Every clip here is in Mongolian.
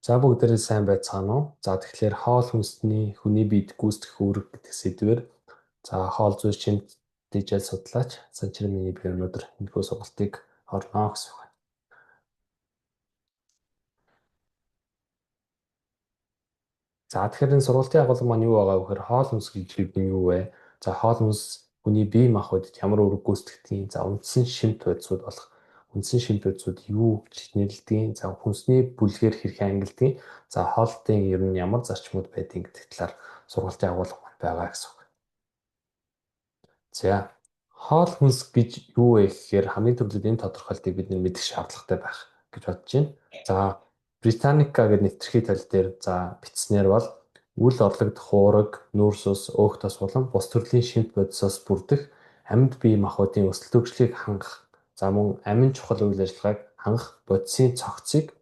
За бүгдээрээ сайн байцгаана уу? За тэгэхээр хоол хүнсний хүний биед гүйцэтгэх үүрэг гэдэг сэдвээр хоол зүйн шимт дижитал судлаач Санчир миний би өнөөдөр энэхүү сургалтыг орно гэсэн үг. За тэгэхээр энэ сургалтын агуулга маань юу байгаа вэ гэхээр хоол хүнс гэж нь юу вэ? За хоол хүнс хүний бие махбодд ямар үүрэг гүйцэтгэдэг? За үндсэн шимт байдлууд болох үндсэн шимт байдлууд юу гэж нэрлэдэг? За хүнсний бүлгээр хэрхэн ангилдаг? За хоолтын ер нь ямар зарчмууд байдгийг гэдэг талаар сургалтын агуулга маань байгаа гэсэн үг. За хоол хүнс гэж юу вэ гэхээр хамгийн түрүүнд энэ тодорхойлтыг бид мэдэх шаардлагатай байх гэж бодож байна. За Британика гэдэг нэвтрхий тал дээр бичснээр бол үл орлогдох уураг, нүүрс ус, өөх тос болон бус төрлийн шимт бодисоос бүрдэх амьд бие махбодын өсөлт хөгжлийг хангах, мөн амин чухал үйл ажиллагааг хангах бодисын цогцыг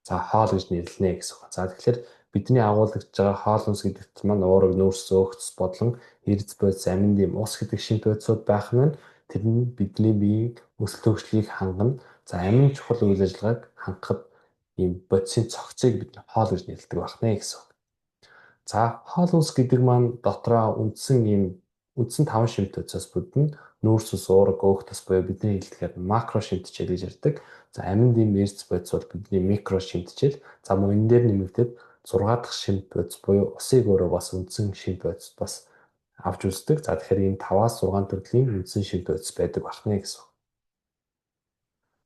хоол гэж нэрлэнэ гэсэн үг. За тэгэхээр бидний агуулгаж байгаа хоол хүнс гэдэгт маань уураг, нүүрс, өөх тос бодлон эрдэс бодис, амин дэм, ус гэдэг шимт бодисууд байх нь тэр нь бидний биеийн өсөлт хөгжлийг хангана. За амин чухал үйл ажиллагааг хангахад ийм бодисын цогцыг бид хоол гэж нэрлэдэг байна гэсэн үг. За хоол хүнс гэдэг маань дотроо үндсэн 5 шимт бодисоос бүрдэн нүүрс ус, уураг, өөх тос буюу бидний хэлдгээр макро шимтчил гэж ярьдаг. За амин дэм, эрдэс бодис бол бидний микро шимтчил. За мөн энэ дээр нэмэгдээд 6 дахь шимт бодис буюу усыг өөрөө бас үндсэн шимт бодис бас авч үздэг. За тэгэхээр ийм 5-аас 6 төрлийн үндсэн шимт бодис байдаг байна гэсэн үг.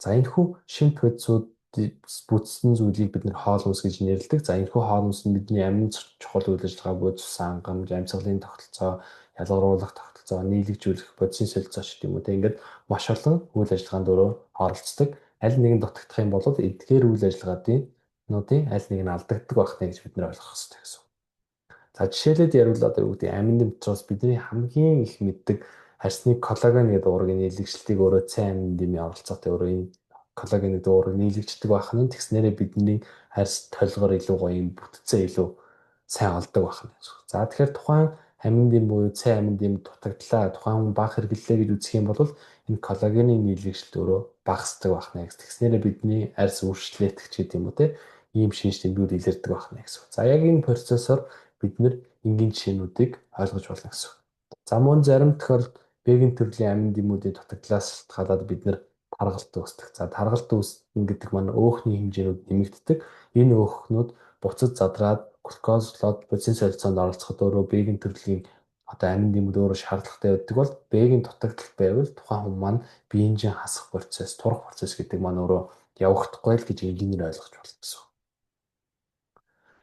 За энэхүү шимт бодисууд бүтсэн зүйлийг бид хоол хүнс гэж нэрлэдэг. За энэхүү хоол хүнс нь бидний амин чухал үйл ажиллагаа буюу цусан хангамж, амьсгалын тогтолцоо, ялгаруулах тогтолцоо, нийлэгжүүлэх, бодисын солилцоо ч гэдэм үү те ингээд маш олон үйл ажиллагаанд өөрөө оролцдог. Аль нэг нь дутагдах юм бол эдгээр үйл ажиллагаануудын аль нэг нь алдагддаг байна гэж бид нэр ойлгох хэрэгтэй гэсэн. За жишээлээд ярил одоо юу гэдэг амин дэм учраас бидний хамгийн их мэддэг харьцны коллаген гэдэг уургийн нийлэгчлэлтийг өөрөө цайн амин дэмийн оролцоотой өөрөө энэ коллаген гэдэг уурыг нийлэгчдэг байх нь тэгснээрээ бидний харьц толгор илүү гоё юм бүтцээ илүү сайн олдог байх нь. За тэгэхээр тухайн амин дэм буюу цайн амин дэм дутагдлаа тухайн хүн бага хэрэглэлээ гэж үзэх юм бол энэ коллагены нийлэгчлэлт өөрөө багасдаг байх нь. Тэгснээрээ бидний арьс үржлээтгэж гэдэг юм уу те ийм шинж тэмдгүүд илэрдэг байх нь гэсэн. За яг энэ процессор бид нэр энгийн жишээнүүдийг ойлгож болно гэсэн. За мөн зарим тохиолдолд бэгэн төрлийн амин дэмүүдийн дутагдлаас шалтгаалаад бид нэр таргалт үүсдэг. За таргалт үүснэ гэдэг маань өөхний хэмжээнүүд нэмэгддэг. Энэ өөхнүүд буцаж задраад глюкозлоод бодисын солилцоонд оролцоход өөрөө бэгэн төрлийн амин дэмүүд өөрөө шаардлагатай байдаг бол бэгэн дутагдал байвал тухайн хүн маань биеийн хасах процесс, турах процесс гэдэг маань өөрөө явагдахгүй л гэж энгийнээр ойлгож байна гэсэн.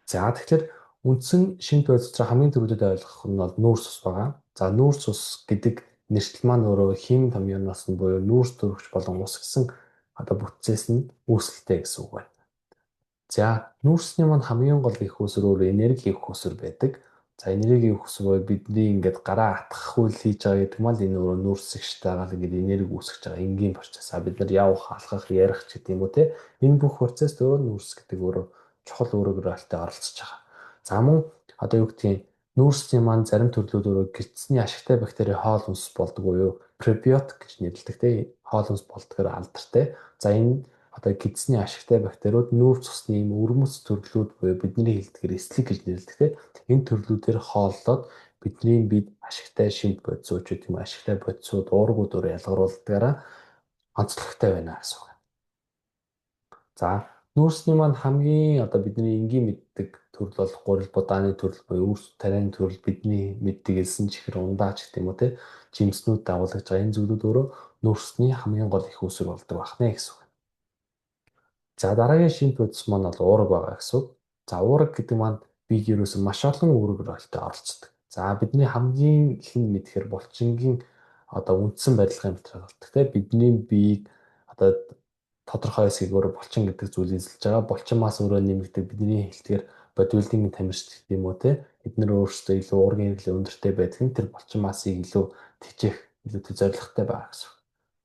За тэгэхээр үндсэн шимт бодисоор хамгийн түрүүдэд ойлгох нь бол нүүрс ус байгаа. За нүүрс ус гэдэг нэршил маань өөрөө хим томьёоноос нь буюу нүүрс төрөгч болон ус гэсэн бүтцээс нь үүсэлтэй гэсэн үг байна. За нүүрсний маань хамгийн гол их усөр өөрөө энерги их усөр байдаг. За энерги их усөр бол бидний ингээд гараа атгах үйл хийж байгаа гэдэг нь энэ өөрөө нүүрсэгчтэйгээ ингээд энерги үүсгэж байгаа энгийн процесс. Бид нар явах, алхах, ярих гэдэг юм уу те. Энэ бүх процесс өөрөө нүүрс гэдэг өөрөө чухал үүрэг ролтой оролцож байгаа. За мөн юу гэдгийг нүүрсний маань зарим төрлүүд өөрөө гидсний ашигтай бактери хоол хүнс болдог буюу пребиотик гэж нэрлэдэг те хоол хүнс болдгоор алдартай. За энэ гидсний ашигтай бактериуд нүүрс усны ийм өрмөц төрлүүд буюу бидний хэлдгээр эслэг гэж нэрлэдэг те энэ төрлүүдээр хооллоод бидний биед ашигтай шимт бодисууд гэдэг юм ашигтай бодисууд уургууд өөрөө ялгаруулдагаараа онцлогтой байна гэсэн үг. За нүүрсний маань хамгийн бидний энгийн мэддэг төрөл бол гурил будааны төрөл буюу үрс тарианы төрөл бидний мэддэг элсэн чихэр ундаач гэдэг юм уу те жимснүүд дагуулж байгаа энэ зүйлүүд өөрөө нүүрсний хамгийн гол их үүсвэр болдог байна гэсэн үг. За дараагийн шимт бодис маань бол уураг байгаа гэсэн үг. За уураг гэдэг маань биед ерөөсөн маш олон үүрэг ролтой оролцдог. За бидний хамгийн ихэнд мэдхээр булчингийн үндсэн барилгын материал болдог те бидний биеийг тодорхой хэсгийг өөрөө булчин гэдэг зүйл эзэлж байгаа. Булчин мас өөрөө нэмэгдэг бидний хэлдгээр бодибилдингийн тамирчид гэдэг юм уу те эдгээр өөрсдөө илүү уургийн хэрэглээ өндөртэй байдаг нь тэр булчин масыг илүү тэжээх илүү зорилготой байгаа гэсэн.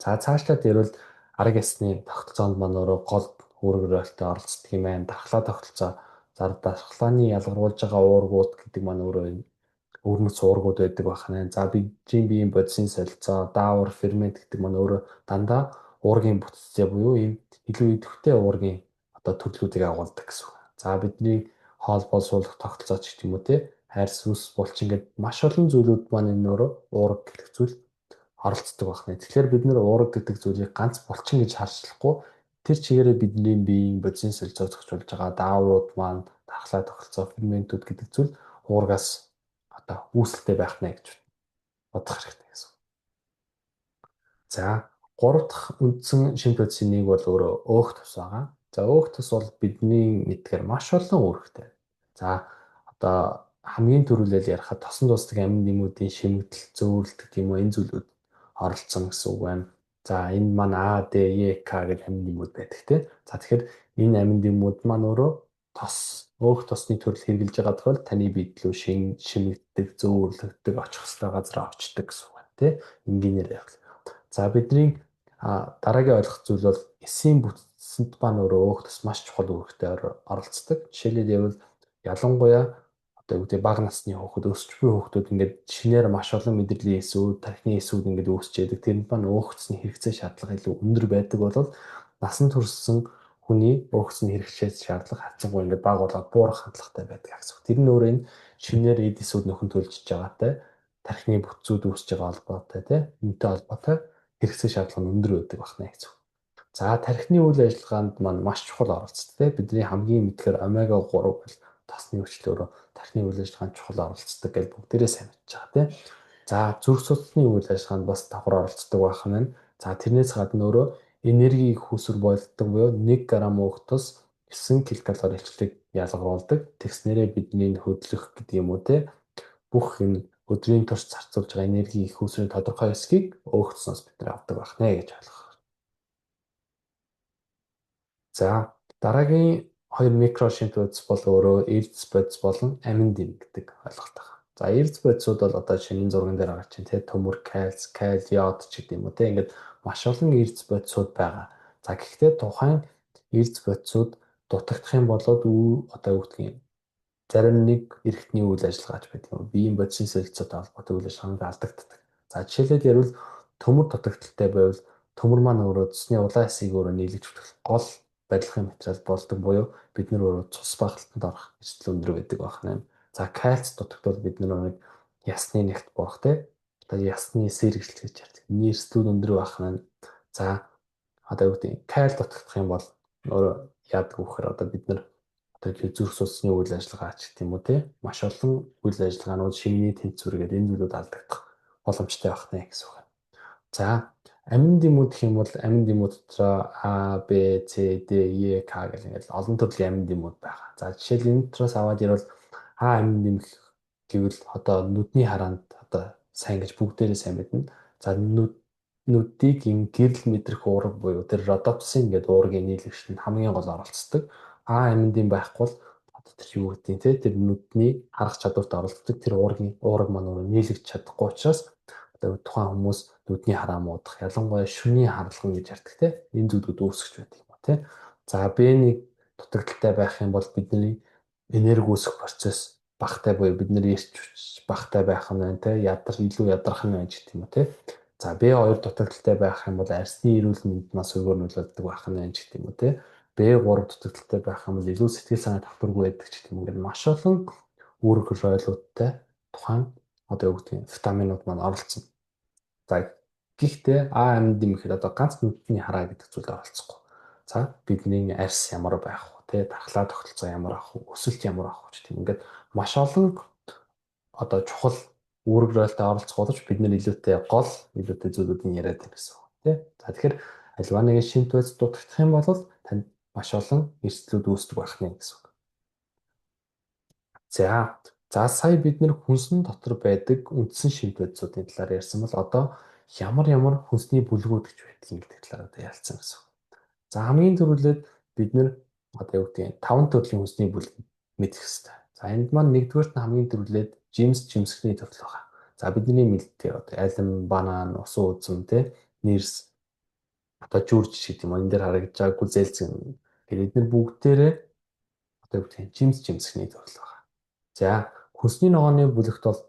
За цаашлаад ярил арга ясны тогтолцоонд маань өөрөө гол үүрэг ролтой оролцдог юм байна. Дархлаа тогтолцоо. За дархлааны ялгаруулж байгаа уургууд гэдэг маань өөрөө өрмөц уургууд байдаг байна. За бидний биеийн бодисын солилцоо, даавар, фермент гэдэг маань өөрөө дандаа уургийн бүтцтэй буюу ийм илүү идэвхтэй уургийн төрлүүдийг агуулдаг гэсэн үг. За бидний хоол боловсруулах тогтолцоо ч гэх юм уу те хайр сүс булчин ингээд маш олон зүйлүүд маань энэ нөрөө уурга гэдэг зүйл оролцдог байна. Тэгэхээр бид нэр уурга гэдэг зүйлийг ганц булчин гэж харшлахгүй тэр чигээрээ бидний биеийн бодис солилцоо зохицуулж байгаа дааврууд маань дархлаа тогтолцоо ферментүүд гэдэг зүйл уургаас одоо үүсэлтэй байх нэ гэж бодох хэрэгтэй гэсэн. За, гурав дахь үндсэн шинж бодисын нэг бол өөрөө өөх тус байгаа. За, өөх тус бол бидний мэдгээр маш олон үүрэгтэй. За, одоо хамгийн түрүүлэл ярихад тосон дусдаг амин нэмүүдийн шимэгдэл, зөөвөрлөлт юм уу энэ зүйлүүд оролцсон гэсэн үг байна. За, энэ маань А, Д, Е, К гэх амин нэмүүд байдаг тийм. За, тэгэхээр энэ амин нэмүүд маань өөрөө тос, өөх тосны төрөл хэрглэж байгаа тохиолдолд таны биед лөө шимэгддэг, зөөвөрлөгддөг, очих хөстэй газар очдог гэсэн үг байна тийм. Энгийнээр явах. За бидний дараагийн ойлгох зүйл бол эсийн бүтцэнд ба нөрөө өөх тус маш чухал үүрэгтэй оролцдог. Жишээлбэл явал ялангуяа одоо юу гэдэг бага насны хүүхэд өсч буй хүүхдүүд ингээд шинээр маш олон мэдрэлийн эсүүд, тархины эсүүд ингээд үүсч яадаг. Тэрэнд маань өөх тусны хэрэгцээ шаардлага илүү өндөр байдаг бол насан туршсан хүний өөх тусны хэрэгцээ шаардлага хацсангүй ингээд бага болоод буурах хандлагатай байдаг гэсэн. Тэр нь өөрөө энэ шинээр эд эсүүд нөхөн төлжиж байгаатай тархины бүтцүүд үүсэж байгаа холбоотой тийм энэтэй холбоотой хэрэгцээ шаардлага нь өндөр байдаг байна гэж. За тархины үйл ажиллагаанд маань маш чухал оролцдог тийм бидний хамгийн мэдгээр омега 3 бол тосны хүчлөөрөө тархины үйл ажиллагаанд чухал оролцдог гэж бүгдээрээ сайн мэдж байгаа тийм. За зүрх судасны үйл ажиллагаанд бас давхар оролцдог байх нь. За тэрнээс гадна өөрөө энерги их хүсвэр болдог буюу 1 грамм өөх тус 9 ккал илчлэг ялгаруулдаг. Тэгснээрээ бидний хөдлөх гэдэг юм уу те бүх энэ өдрийн турш зарцуулж байгаа энерги их хүсвэрийн тодорхой хэсгийг өөх тусноос бид нар авдаг байх нэ гэж ойлгох. За дараагийн хоёр микро шинж бодис бол өөрөө эрдэс бодис болон амин дэм гэдэг ойлголт байна. За эрдэс бодисууд бол одоо шинийн зурган дээр гарч байна те төмөр, кальц, калий, йод ч гэдэг юм уу те ингээд маш олон эрдэс бодисууд байгаа. За гэхдээ тухайн эрдэс бодисууд дутагдах юм бол одоо юу гэдгийг зарим нэг эрхтний үйл ажиллагаач байдаг юм. Биеийн бодисын солилцоотой холбоотой үйл ажиллагаанд алдагддаг. За жишээлбэл ярил төмөр дутагдaltaй байвал төмөр маань өөрөө цусны улаан эсийг өөрөө нийлэж хөтлөх гол барилгын материал болдог буюу бид нар өөрөө цус багталтанд орох эрсдэл өндөр байдаг байна. За кальц дутагдвал бид нар нэг ясны нэгт борох те одоо ясны сэргэлт гэж ярьдаг. Миний эрсдлүүд өндөр байна. За одоо юу гэдэг каль дутагдах юм бол өөрөө яадаг вөхөр одоо бид нар одоо зүрх судасны үйл ажиллагаа ч гэх юм уу те маш олон үйл ажиллагаанууд шинийн тэнцвэргээд энэ зүйлүүд алдагдах боломжтой байх нэ гэсэн үг. За амин дэмүүт гэх юм бол амин дэмүүт дотроо А, Б, С, Д, Е, К гэх ингээд олон төрлийн амин дэмүүт байгаа. За жишээл энэ дотроос аваад ирвэл А амин дэм гэвэл одоо нүдний хараанд одоо сайн гэж бүгдээрээ сайн мэднэ. За нүдийг ин гэрэл мэдрэх уурга буюу тэр родопсин гэдэг уургийн нийлэгчтэнд хамгийн гол оролцдог. А аминдын байхгүй бол одоо тэр юу гэдэг те тэр нүдний харах чадварт оролцдог тэр уурга маань өөрөө нийлэгч чадахгүй учраас одоо тухайн хүмүүс нүдний хараа муудах ялангуяа шөнийн харалган гэж ярьдаг те энэ зүйлүүд үүсгэж байдаг юм ба те. За Б1 дутагдaltaй байх юм бол бидний энерги үүсэх процесс багтай буюу бид нэр эрч багтай байх нь байна те илүү ядрах нь байна гэх юм уу те. За B2 дутагдaltaй байх юм бол арсны эрүүл мэнднээс өгөр нөлөөлдөг байх нь байна гэх юм уу те. B3 дутагдaltaй байх юм бол илүү сэтгэл санаа давтаргүй байдаг гэх юм. Ингээд маш олон үүрэг хөрөөлөлттэй тухайн одоо юу гэдэг нь витаминууд маань оролцсон. За гэхдээ А амин дэмэхэд одоо ганц нүдний хараа гэдэг зүйл оролцохгүй. За бидний арьс ямар байх вэ? Тэ дархлаа тогтолцоо ямар ах вэ? Өсөлт ямар ах вэ гэх юм. Ингээд маш олон одоо чухал үүрэг ролтой оролцох боловч бид нэр илүүтэй зүйлүүдийн яриад байна гэсэн үг тийм. За тэгэхээр альва нэгэн шинж бодис дутагдах юм бол танд маш олон эрсдлүүд үүсдэг байх нэ гэсэн үг. За сая бид нэр хүнсэн дотор байдаг үндсэн шинж бодисуудын талаар ярьсан бол одоо ямар хүнсний бүлгүүд гэж байдгийг гэдэг талаар одоо ялцсан гэсэн үг. За хамгийн түрүүлээд бид нэр одоо юу гэдэг нь 5 төрлийн хүнсний бүлэг мэдэх хэрэгтэй. За энд маань нэгдүгээрт нь хамгийн түрүүлээд жимсгний төрөл байгаа. За бидний мэддэг одоо алим, банан, усан үзэм те нэрс одоо жүрж гэдэг юм. Энэ дээр харагдаж байгаа гүзэлцэн. Тэгэхээр эдгээр бүгдээрээ одоо юу гэдэг нь жимсгний төрөл байгаа. За хүнсний ногооны бүлэгт бол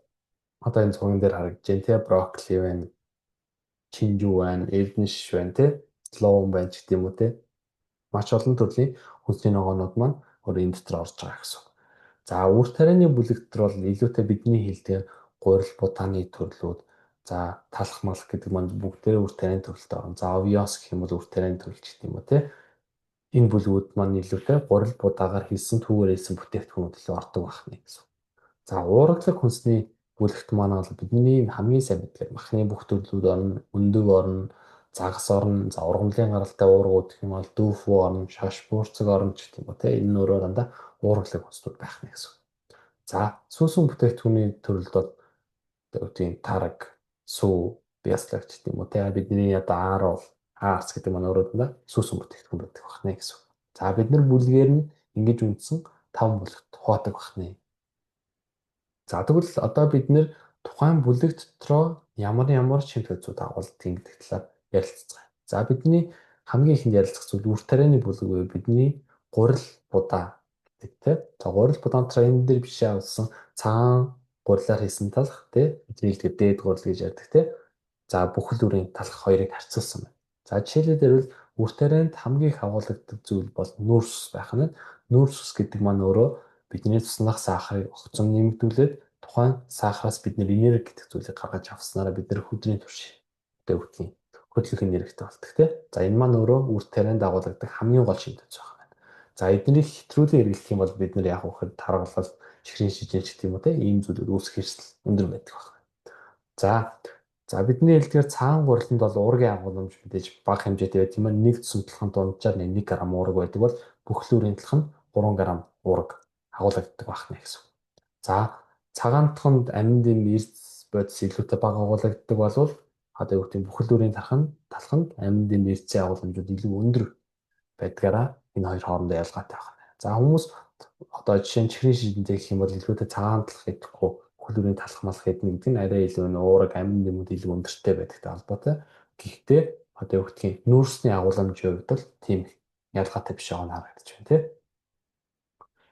одоо энэ зурган дээр харагдаж байна те брокколи байна, чинжүү байна, эрдэнэ шиш байна те ловон байна гэдэг юм уу те маш олон төрлийн хүнсний ногоонууд маань өөр энэ дотор орж байгаа гэсэн. За үр тарианы бүлэг дотор бол илүүтэй бидний хэлдэг гурил бутааны төрлүүд, за талах малах гэдэг маань бүгдээрээ үр тарианы төрөлтэй орно. За овёс гэх юм бол үр тарианы төрөлч гэдэг юм уу те. Энэ бүлгүүд маань илүүтэй гурил будаагаар хийсэн түүгээр хийсэн бүтээгдэхүүнүүд илүү ордог байна гэсэн. За уургалаг хүнсний бүлэгт маань бол бидний хамгийн сайн мэдгээр махны бүх төрлүүд орно, өндөг орно, загас орно, за ургамлын гаралтай уургууд гэх юм бол дүүфүү орно, шаш буурцэг орно гэх юм уу те. Энэ нь өөрөө дандаа уургалаг хүнснүүд байх нэ гэсэн. За сүүсүн бүтээгдэхүүний төрөлд бол тийм тараг, сүү, бясалгч гэх юм уу те. Бидний одоо ааруул, аарц гэдэг маань өөрөө дандаа сүүсүн бүтээгдэхүүн байдаг байна гэсэн. За бид нар бүлгээр нь ингэж үндсэн 5 бүлэгт хувадаг байна. За тэгвэл одоо бид нэр тухайн бүлэг дотроо ямар шимт хэцүүд агуулдгийг гэдэг талаар ярилцгаая. За бидний хамгийн ихэнд ярилцах зүйл үр тарианы бүлэг буюу бидний гурил будаа гэдэг тийм. За гурил будаан дотроо энэ дээр бишээ авсан цагаан гурилаар хийсэн талх тийм. Бидний хэлдэг дээд гурил гэж ярьдаг тийм. За бүхэл бүрийн талх хоёрыг харьцуулсан байна. За жишээлбэл үр тарианд хамгийн их агуулдаг зүйл бол нүүрс ус байх нь. Нүүрс ус гэдэг маань өөрөө бидний цуснах сахарыг огцом нэмэгдүүлээд тухайн сахараас бид нэр энерги гэдэг зүйлийг гаргаж авснараа бид нэр хөдрийн түвшин өвдгийн хөдлөх энергитэй болдог тийм. За энэ маань өөрөө үр тарианд агуулдаг хамгийн гол шийдвэр байна. За эднийг хэтрүүлэн хэрэглэх юм бол бид нэр яг хөөхд таргалгал чихрийн шижээч гэх юм уу тийм ийм зүйлүүд үүсэх хэрэгсэл өндөр байдаг байна. За бидний хэлдгээр цагаан гуриланд бол уургийн агуулмж мэдээж бага хэмжээтэй байдаг юм. Нэг цэцэлхэн дунджаар 1 г уураг байдаг бол бүхлүүрийн талх нь 3 г уураг агуулдаг байна гэсэн. За цагаантханд аминдын эрс бодис илүүтэй бага агуулдаг болвол одоо юу гэдэг бүхлүүрийн талханд аминдын эрсийн агуулмжууд илүү өндөр байдгаараа энэ хоёр хоорондоо ялгаатай байна. За хүмүүс одоо жишээ нь чихрийн шижинтэй гэх юм бол илүүтэй цагаан талх идэхгүй бүхлүүрийн талх малх идэх гэдэг нь арай илүү уураг амин нэмүүд илүү өндөртэй байдагтай холбоотой. Гэхдээ одоо юу гэдэг нүүрсний агуулмжийн хувьд бол тийм ялгаатай биш байгаа нь харагдаж байна тийм.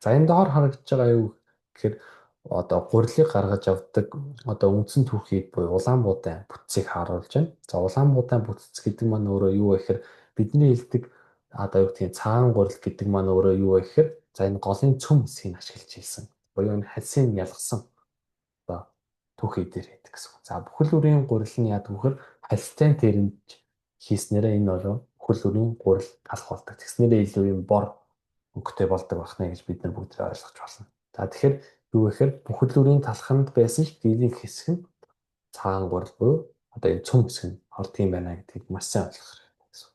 За энэ доор харагдаж байгаа юу гэхээр одоо гурилыг гаргаж авдаг одоо үндсэн түүхийг буюу Улаанбуудан бүтцийг харуулж байна. За Улаанбуудан бүтц гэдэг маань өөрөө юу вэ гэхээр бидний хэлдэг одоо юу гэдэг цагаан гурил гэдэг маань өөрөө юу вэ гэхээр за энэ голын цөм хэсгийг ашиглаж хийсэн. Буюу энэ хальсыг ялгсан одоо түүхий дээр байдаг гэсэн. За бүхэл бүрийн гурил нь яадаг вөхөр хальстай тэрэмж хийснээрээ энэ бол бүхэл бүрийн гурил талах болдог. Тэгснээрээ илүү юм бор өнгөтэй болдог байна гэж бид нар бүгд ойлгож байна. За тэгэхээр юу гэхээр бүхэл бүрийн талханд байсан ч дийлэнх хэсэг нь цагаан гурил буюу одоо энэ цөм хэсэг нь ордгийн байна гэдгийг маш сайн ойлгох хэрэгтэй гэсэн.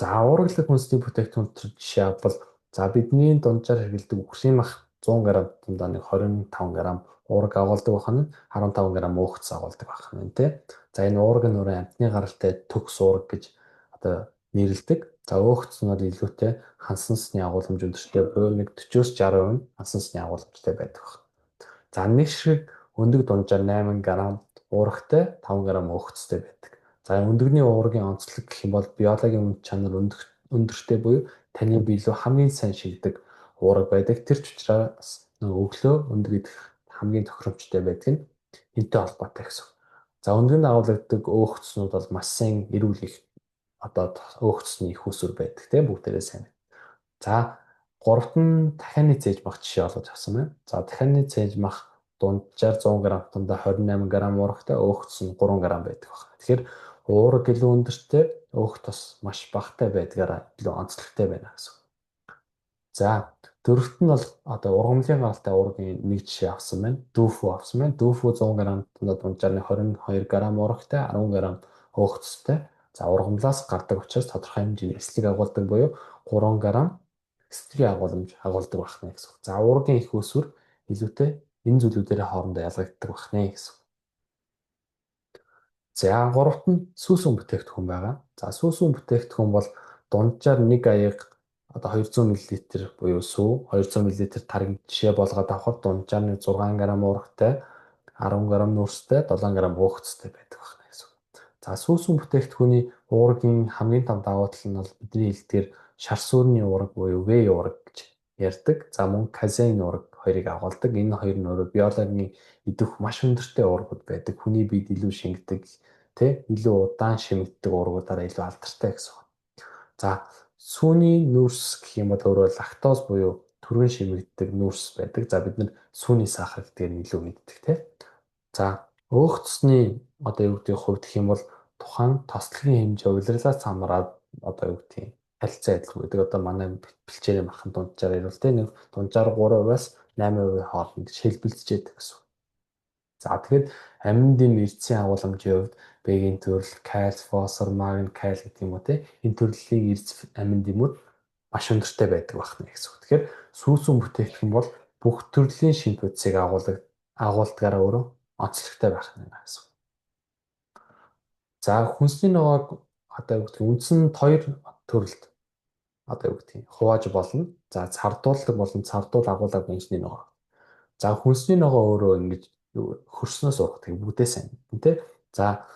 За уургалаг хүнсний бүтээгдэхүүн төр жишээ авбал за бидний дунджаар хэрэглэдэг үхрийн мах 100 г дундаа нэг 25 г уураг агуулдаг байна. 15 г өөхц агуулдаг байна тий. За энэ уураг нь өөрөө амтны гаралтай төгс уураг гэж одоо нэрлэдэг. За өөхц нь бол илүүтэй хансансны агуулмж өндөртэй буюу нэг 40-60% хансансны агуулмжтай байдаг байна. За нэг шиг өндөг дунджаар 8 г уурагтай 5 г өөхцтэй байдаг. За өндөгний уургийн онцлог гэх юм бол биологийн үнд чанар өндөртэй буюу таны биелүү хамгийн сайн шигдэг уураг байдаг. Тэр ч учраас өглөө өндөг идэх хамгийн тохиромжтой байдаг нь энэтэй холбоотой гэсэн. За өндгөнд агуулдаг өөхцнүүд бол маш сайн эрүүл их одоо өөхцсний их усүр байдаг тийм бүгдээрээ сайн. За гуравт нь дахианы цээж мах жишээ олгож авсан байна. За дахианы цээж мах дунджаар 100 г тундаа 28 г уурагтай өөхц нь 3 г байдаг байна. Тэгэхээр уураг илүү өндөртэй, өөхт бас маш багатай байдгаараа илүү онцлогтой байна гэсэн. За дөрөвт нь бол одоо ургамлын гаралтай уургийн нэг жишээ авсан байна. Дүүфүү авсан байна. Дүүфүү 100 г тундаа дунджаар 22 г уурагтай, 10 г өөхцтэй. За ургамлаас гардаг учраас тодорхой хэмжээний эслэг агуулдаг буюу 3 г эстрийн агуулмж агуулдаг байна гэсэн. За уургийн их усүр илүүтэй энэ зүйлүүдээр хоорондоо ялгагддаг байна гэсэн. За гуравт нь сүүсүн бүтээгдэхүүн байгаа. За сүүсүн бүтээгдэхүүн бол дунджаар 1 аяг одоо 200 мл буюу сүү 200 мл тариг жишээ болгоод авахад дунджаар 6 г уурагтай, 10 г нүүрстэй, 7 г өөхцтэй байдаг байна гэсэн. За сүүсүн бүтээгдэхүүний уургийн хамгийн том давуу тал нь бол бидний хэлдгээр шар сүрний уураг буюу V уураг гэж ярьдаг. За мөн казеин уураг хоёрыг агуулдаг. Энэ хоёр нь өөрөө биологийн идэх маш өндөртэй уургууд байдаг. Хүний биед илүү шингэдэг, илүү удаан шимэгддэг уургуудаараа илүү алдартай гэсэн. За сүүний нүүрс гэх юм бол өөрөө лактоз буюу түргэн шимэгддэг нүүрс байдаг. За бид нар сүүний сахар гэдгээр нь илүү мэддэг тийм. За өөх цусны одоо юу гэдэг хувьд гэх юм бол тухайн тослогийн хэмжээ улирлаас хамаарат одоо юу гэдэг харилцаа адилхан байдаг. Одоо манай бэлчээрийн махан дунджаар ирвэл тийм нэг дунджаар 3%-аас 8% хооронд шилбэлцэж байдаг гэсэн. За тэгэхээр амин дэм эрдэсийн агуулмжийн хувьд Б-ийн төрөл, кальц, фосфор, магний, калий гэх юм уу те энэ төрлийн эрдэс амин дэмүүд маш өндөртэй байдаг байна гэсэн үг. Тэгэхээр сүүсүүн бүтээгдэхүүн бол бүх төрлийн шинж бодисыг агуулдгаараа өөрөө онцлогтой байх нь гэсэн үг. За хүнсний ногоог одоо юу гэдэг үндсэн хоёр төрөлд одоо юу гэдэг хувааж болно. За цардуулдаг болон цардуул агуулга хүнсний ногоо. За хүнсний ногоо өөрөө ингэж хөрснөөс ургадаг бүгдээ сайн тийм. За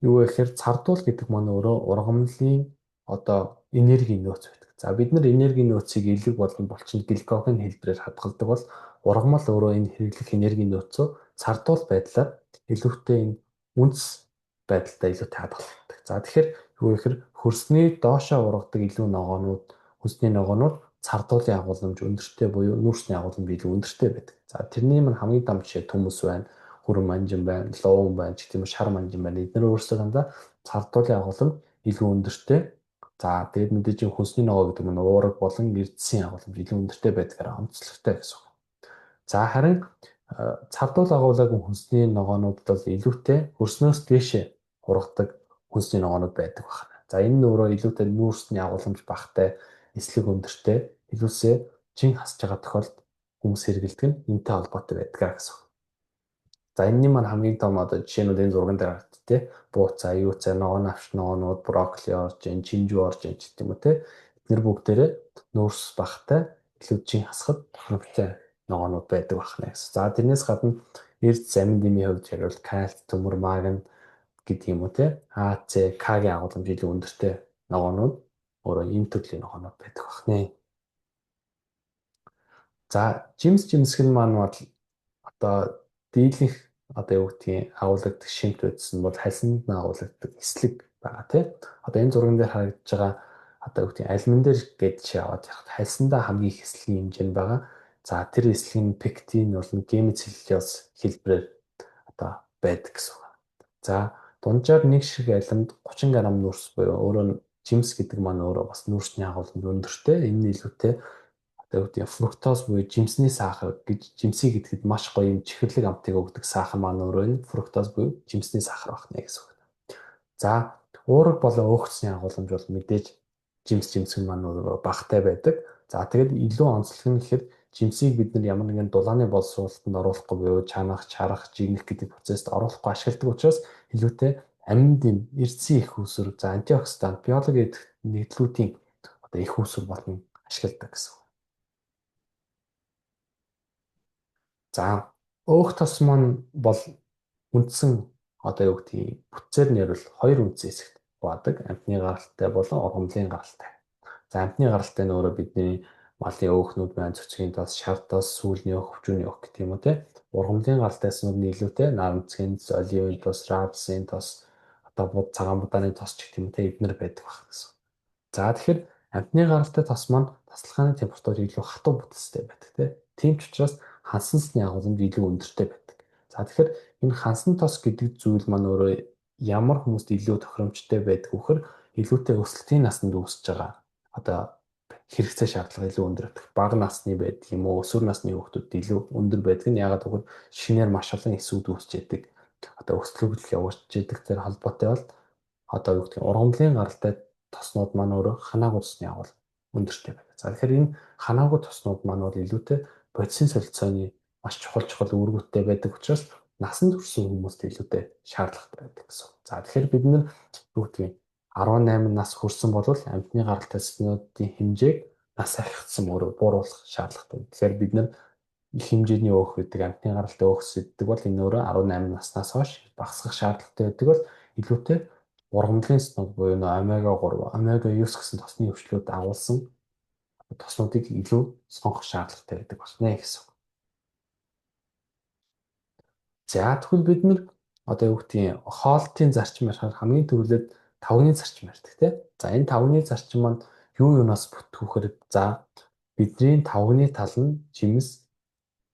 юу вэ гэхээр цардуул гэдэг маань өөрөө ургамлын одоо энерги нөөц байдаг. За бид нар энерги нөөцийг элэг болон булчин гликоген хэлбэрээр хадгалдаг бол ургамал өөрөө энэ хэрэглэх энерги нөөцөө цардуул байдлаар илүүтэй энэ үндэс байдалтай илүүтэй хадгалдаг. За тэгэхээр юу вэ гэхээр хөрсний доошоо ургадаг илүү ногоонууд хүнсний ногоонууд цардуулын агуулмж өндөртэй буюу нүүрсний агуулмж илүү өндөртэй байдаг. За тэрний маань хамгийн том жишээ төмөс байна, хүрэн манжин байна, луун байна, ч гэдэм шар манжин байна. Эдгээр өөрсдөө дандаа цардуулын агуулмж илүү өндөртэй. За тэгээд мэдээж хүнсний ногоо гэдэг нь уураг болон эрдэсийн агуулмж илүү өндөртэй байдгаараа онцлогтой гэсэн үг. За харин цардуул агуулгаагүй хүнсний ногоонуудад бол илүүтэй хөрснөөс дээшээ ургадаг хүнсний ногоонууд байдаг байна. За энэ нь өөрөө илүүтэй нүүрсний агуулмж багтай, эслэг өндөртэй, илүүсээ чин хасж байгаа тохиолдолд хүмүүс хэрэгэлдэг нь энэтэй холбоотой байдаг гэсэн үг. За энэний маань хамгийн том одоо жишээнүүд энэ зурган дээр гардаг тий. Бууцаа, юуцаа, ногоон авч ногоонууд, брокколи орж ийн, чинжүү орж ийн гэх юм уу тий. Эдгээр бүгдээрээ нүүрс багтай илүү чин хасахад тохиромжтой ногоонууд байдаг байна гэсэн. За тэрнээс гадна эрдэс амин дэмийн хувьд ярил кальц, төмөр, магний гэдэг юм уу тий. А, С, К-гийн агуулмж илүү өндөртэй ногоонууд өөрөө энэ төрлийн ногоонууд байдаг байна. За жимсгэн маань бол одоо дийлэнх одоо юу гэдгийг агуулгадаг шимт байдсан бол хальсанд нь агуулгадаг эслэг байгаа тийм. Одоо энэ зурган дээр харагдаж байгаа одоо юу гэдгийг альман дээр гээд чи аваад явахад хальсандаа хамгийн их эслэгийн хэмжээ нь байгаа. За тэр эслэгийн пектин болон гемицеллюлоз хэлбэрээр одоо байдаг гэсэн үг. За дунджаар нэг ширхэг айланд 30 г нүрс буюу өөрөө нь жимс гэдэг маань өөрөө бас нүрсний агуулмж өндөртэй. Энэ нь илүүтэй одоо юу гэдэг фруктоз буюу жимсний сахар гэж жимсий гэдгэд маш гоё юм чихэрлэг амтыг өгдөг сахар маань өөрөө энэ фруктоз буюу жимсний сахар байна гэсэн үг. За уураг болон өөхцний агуулмж бол мэдээж жимсгэн маань өөрөө багтай байдаг. За тэгэд илүү онцлог нь гэхэд жимсийг бид нар ямар нэгэн дулааны боловсруулалтанд оруулахгүй буюу чанах, чарах, жигнэх гэдэг процессд оруулахгүй ашигладаг учраас илүүтэй амин дэм, эрдэсийн их үүсвэр, за антиоксидант, биологи нэгдлүүдийн одоо их үүсвэр болон ашигладаг гэсэн. За өөх тос маань бол үндсэн одоо юу гэдгийг бүтцээр нь ярил хоёр үндсэн хэсэгт хувадаг. Амтны гаралтай болон ургамлын гаралтай. За амтны гаралтай нь өөрөө бидний малын өөхнүүд байна, цөцгийн тос, шар тос, сүүлний өөх, хөвчүүний өөх гэх юм уу те. Ургамлын гаралтайснууд нь илүүтэй нарамцгийн тос, оливын тос, рапсын тос, одоо цагаан будааны тос гэх юм те эднэр байдаг байна гэсэн. За тэгэхээр амтны гаралтай тос маань тасалгааны температур илүү хатуу бүтцтэй байдаг те. Тийм ч учраас хансансны агуулмж илүү өндөртэй байдаг. За тэгэхээр энэ хансан тос гэдэг зүйл маань өөрөө ямар хүмүүст илүү тохиромжтой байдаг вөхөр илүүтэй өсөлтийн наснд үүсэж байгаа одоо хэрэгцээ шаардлага илүү өндөр байдаг. Бага насны байдаг юм уу, өсвөр насны хүүхдүүд илүү өндөр байдаг нь ягаад гэвэл шинээр маш олон эсүүд үүсч яадаг. Одоо өсөлтөд явуулж яадаг тэр холбоотой бол одоо юу гэдэг ургамлын гаралтай тоснууд маань өөрөө ханаагүй тосны агуулга өндөртэй байдаг. За тэгэхээр энэ ханаагүй тоснууд маань бол илүүтэй бодисын солилцооны маш чухал үүрэгтэй байдаг учраас насанд хүрсэн хүмүүст илүүтэй шаардлагатай байдаг гэсэн. За тэгэхээр бид нар юу гэдгийг 18 нас хүрсэн бол амьтны гаралтай тоснуудын хэмжээг нас ахигдсан бууруулах шаардлагатай. Тэгэхээр бид нар их хэмжээний өөх гэдэг амьтны гаралтай өөхс гэдэг бол энэ өөрөө 18 наснаас хойш багасгах шаардлагатай байдаг бол илүүтэй ургамлын тоснууд буюу омега 3, омега 9 гэсэн тосны өвчлүүд агуулсан тоснуудыг илүү сонгох шаардлагатай байдаг байна гэсэн. За тэгвэл бид нар одоо юу гэдгийг хоолтын зарчим ярихаар хамгийн түрүүлээд тавганы зарчим ярьдаг тийм. За энэ тавганы зарчим маань юу юунаас бүтгүүхээр за бидний тавганы тал нь жимс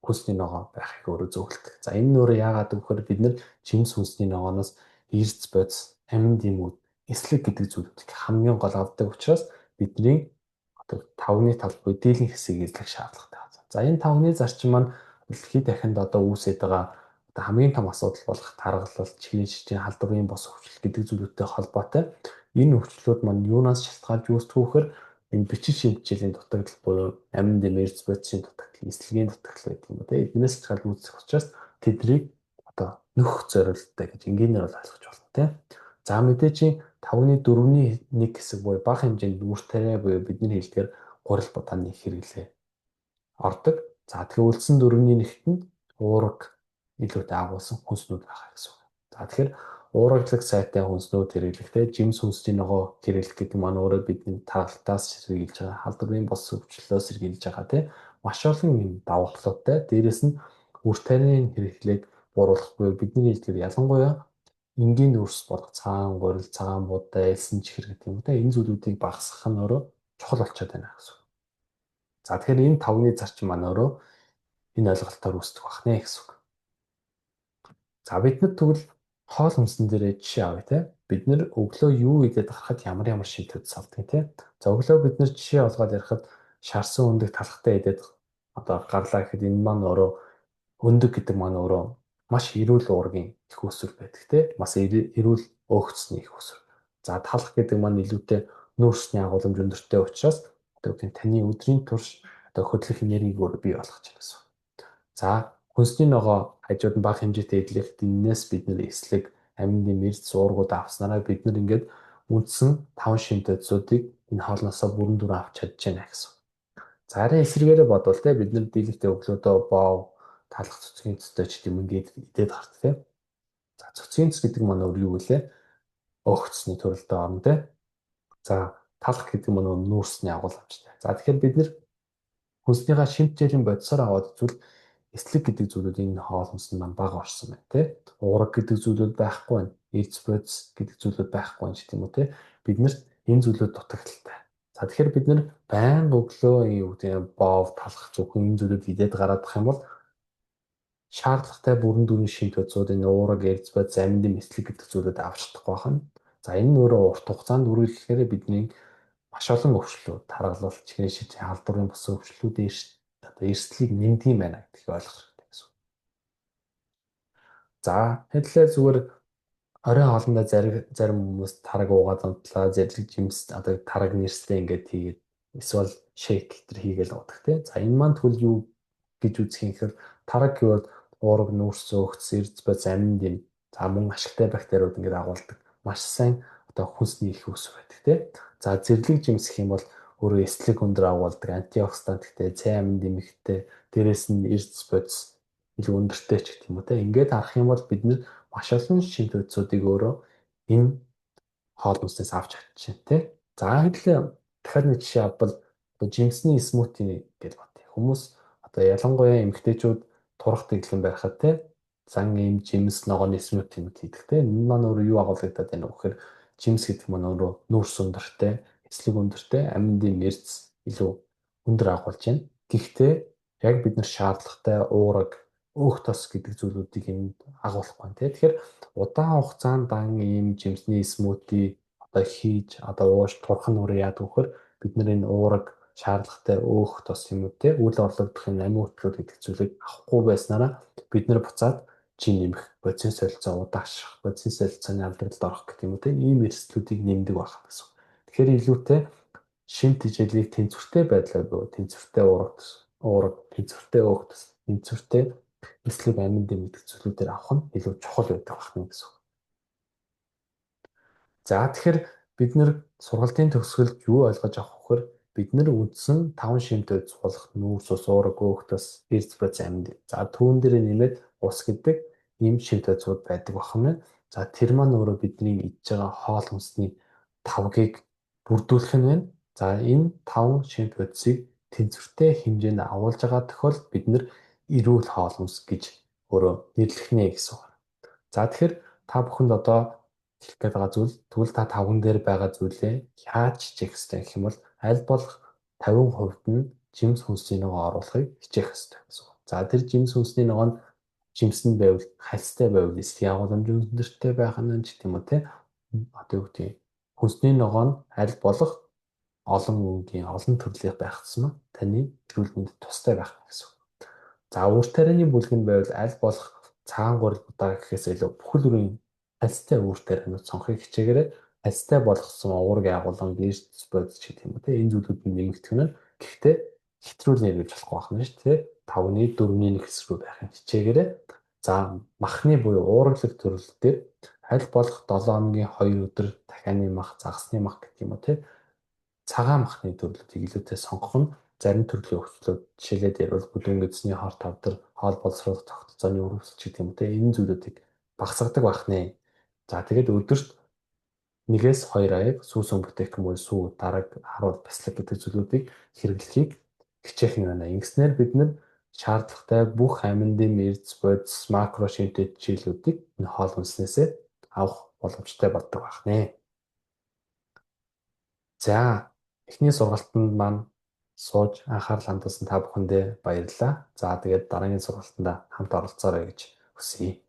хүнсний ногоо байхыг өөрөө зөвлөдөг. За энэ нь өөрөө яагаад гэвэл бид нар жимс хүнсний ногооноос эрс бодис, амин дэмүүд, эслэг гэдэг зүйлүүдийг хамгийн гол авдаг учраас бидний одоо тавганы тал буй дийлэн хэсгийг эзлэх шаардлагатай байна. За энэ тавганы зарчим маань дэлхийд дахинд одоо үүсэж байгаа одоо хамгийн том асуудал болох тархалт, чихрийн шижийн халдварын бос өвчлөл гэдэг зүйлүүдтэй холбоотой. Энэ өвчлүүд маань юунаас шалтгаалж үүсдэг вэ гэхээр энэ бичиж шинжилгээний дутагдал буюу амин дэм эрс бодисын дутагдал, эслэгийн дутагдал гэдэг юм уу те. Эднээс шалтгаалж үүсэх учраас тэднийг одоо нөхөх зорилттой гэж энгийнээр бол ойлгож байна те. За мэдээж тавны 4/1 хэсэг буюу бага хэмжээнд үр тариа буюу бидний хэлдгээр гурил будааны хэрэглээ ордог. За тэгэхээр үлдсэн 4/1-т нь уураг илүүтэй агуулсан хүнснүүд байгаа гэсэн үг. За тэгэхээр уурагдлаг сайтай хүнснүүд хэрэглэхдээ жимс хүнсний ногоо хэрэглэх гэдэг маань өөрөө бидний тархалтаас сэргийлж байгаа халдварын бос өвчлөлөөс сэргийлж байгаа тийм маш олон юм давуу талуудтай. Дээрээс нь үр тарианы хэрэглээд бууруулахгүй бидний хэлдгээр ялангуяа энгийн нүүрс болох цагаан гурил, цагаан будаа, элсэн чихэр гэдэг юм те энэ зүйлүүдийг багасгах нь өөрөө чухал болчиход байна гэсэн үг. За тэгэхээр энэ тавны зарчим маань өөрөө энэ ойлголтоор үүсдэг байна гэсэн үг. За бид нар тэгвэл хоол хүнсэн дээрээ жишээ авъя те. Бид нар өглөө юу идээд гарахад ямар шинж төвс авдаг те. За өглөө бид нар жишээ олгоод ярихад шарсан өндөг талхтай идээд одоо гарлаа гэхэд энэ маань өөрөө өндөг гэдэг маань өөрөө маш эрүүл уургийн их усүр байдаг те. Маш эрүүл өөгцсний их усүр. За талх гэдэг маань илүүтэй нүүрсний агуулмж өндөртэй учраас одоо таны өдрийн турш одоо хөдлөх энергийг өөр бий болгож байна гэсэн. За хүнсний ногоо хажууд нь бага хэмжээтэй идэлх энээс бид нэр эслэг амин дэмэрч зуургууд авснараа бид нар ингээд үндсэн 5 шинжлэлүүдийг энэ хоолноосоо бүрэн дүрэн авч чадж байна гэсэн. За арай эсвэргээрээ бодвол те бид нар дийлэнхтэй өглөөдөө боов талах цэцгийн цэцтэй ч гэдэм ингээд идээд гарт те. За цэцгийн цэц гэдэг маань өөр юу вэ? Өгцсний төрөлтэй орно те. За талах гэдэг маань нүүрсний агуулмжтай. За тэгэхээр бид нар хүнснийхаа шимтгийлийн бодисоор аваад үзвэл эслэг гэдэг зүйлүүд энэ хоол хүнсэнд маань бага орсон байна те. Уураг гэдэг зүйлүүд байхгүй байна. Эрс бодис гэдэг зүйлүүд байхгүй юм ч тийм үү те. Биднэрт энэ зүйлүүд дутагдaltaй. За тэгэхээр бид нар байнга өглөө юу гэдэг боов талах зөвхөн энэ зүйлүүд идээд гараад ах юм бол шаардлагатай бүрэн дүрийн шинж бодисууд энэ уураг, эрс бодис, амин дэм эслэг гэдэг зүйлүүд авч чадахгүй байна. За энэ нь өөрөө урт хугацаанд үргэлжлэхээр бидний маш олон өвчлүүд, тархалт, чихрийн шижийн халдварын бус өвчлүүд одоо эрсдлийг нэмдэг юм байна гэдгийг ойлгох хэрэгтэй гэсэн. За хэдлээ зүгээр оройн хоолндоо зарим хүмүүс тараг уугаад унтлаа, зэрлэг жимс одоо тараг нэрстэй ингээд хийгээд эсвэл шейк гэтэр хийгээл уудаг тий. За энэ маань тэгвэл юу гэж үзэх юм хэрэг тараг гэвэл уураг, нүүрс, өөгц, эрс бодис, амин дэм за мөн ашигтай бактериуд ингээд агуулдаг. Маш сайн одоо хүнсний их ус байдаг тий. За зэрлэг жимс гэх юм бол өөрөө эслэг өндөр агуулдаг, антиоксиданттэй, цай амин дэмэгтэй, дээрэс нь эрс бодис илүү өндөртэй ч гэх юм уу те. Ингээд харах юм бол бид нэр маш олон шинж бодисуудыг өөрөө энэ хоол хүнснээс авч чадчихна те. За хэдүүлээ дахиад нэг жишээ авбал жимсний смути гэж бат. Хүмүүс одоо ялангуяа эмэгтэйчүүд турах дэглэм барихад те зан ийм жимс ногооны смути хийдэг те. Энэ маань өөрөө юу агуулгадаад байна вэ гэхээр жимс гэдэг маань өөрөө нүүрс өндөртэй, эслэг өндөртэй, амин дэм эрс илүү өндөр агуулж байна. Гэхдээ яг бид нар шаардлагатай уураг өөх тос гэдэг зүйлүүдийг энд агуулахгүй байна. Тэгэхээр удаан хугацаанд дан ийм жимсний смути одоо хийж одоо ууж турах нь өөрөө яадаг вөхөр бид нар энэ уураг шаардлагатай өөх тос юм уу те үл орлогдох энэ амин хөтлүүд гэдэг зүйлийг авахгүй байснараа бид нар буцаад жин нэмэх, бодисын солилцоо удаашрах, бодисын солилцооны алдагдлалд орох гэх юм уу те ийм эрсдлүүдийг нэмдэг байх гэсэн. Тэгэхээр илүүтэй шимт хичээлийг тэнцвэртэй байдлаар буюу тэнцвэртэй уураг, тэнцвэртэй өөх тос, тэнцвэртэй эслэг амин дэм гэдэг зүйлүүдээр авах нь илүү чухал байдаг байна гэсэн. За тэгэхээр бид нэр сургалтын төгсгөлд юу ойлгож авах вөхөр бид нар үндсэн 5 шимтгийд суулгах нүүрс ус уураг өөх тос эрс бодис амин дэм. За түүн дээр нэмээд ус гэдэг ийм шимтгийд байдаг байна. За тэр маань өөрөө бидний идж байгаа хоол хүнсний тавгийг бүрдүүлэх нь байна. За энэ 5 шимтгийдсийг тэнцвэртэй хэмжээнд агуулж байгаа тохиолдолд бид нар эрүүл хоол хүнс гэж өөрөө нэрлэх нэ гэсэн үг. За тэгэхээр та бүхэнд одоо хэлэх гээд байгаа зүйл тэгвэл та тавган дээр байгаа зүйлээ яаж чек хийх гэх юм бол аль болох 50% нь жимс хүнсний ногоо оруулахыг хичээх хэрэгтэй гэсэн. За тэр жимс хүнсний ногоо нь жимсэнд байвал хальстай байвал эсрэг агуулмж өндөртэй байх нь ч гэдэм үү те. Одоо юу гэдэг хүнсний ногоо нь аль болох олон үнгийн олон төрлийн байх тусмаа таны эрүүл мэндэд тустай байх гэсэн. За үр тарианы бүлэг нь байвал аль болох цагаан гурил будаа гэхээс илүү бүхэл бүрийн альстай үр тарианууд сонгохыг хичээгээрэй. Альстай болгосон уургийн агуулга гэрч бодис ч гэх юм уу те энэ зүйлүүд нь нэмэгдэх нь гэхдээ хэтрүүл нэрвэж болохгүй байна шүү дээ. 5-ны 4-ний 1 хэсэг рүү байхын хичээгээрэй. За махны буюу уурглаг төрөл дээр аль болох 7 хоногийн 2 өдөр дахианы мах, загасны мах гэх юм уу те цагаан махны төрлүүдийг илүүтэй сонгох нь зарим төрлийн өвчлүүд жишээлээд ярил бүдүүн эзний хор тавдар, хоол боловсруулах тогтолцооны өрөвсөлч гэдэг юм те энэ зүйлүүдийг багасгадаг байх нэ. За тэгээд өдөрт 1-2 аяг сүүсэн бүтээгдэхүүн буюу сүү, дараг, харуул, бяцлаг гэдэг зүйлүүдийг хэрэглэхийг хичээх нь байна. Ингэснээр бид нар шаардлагатай бүх аминдын эрдэс, бодис, макро шинэтэй жилүүдийг энэ хоол хүнснээсээ авах боломжтой болдог байх нэ. За эхний сургалтанд маань сууж анхаарал хандуулсан та бүхэндээ баярлалаа. За тэгээд дараагийн сургалтанд хамт оролцоорой гэж хүсье.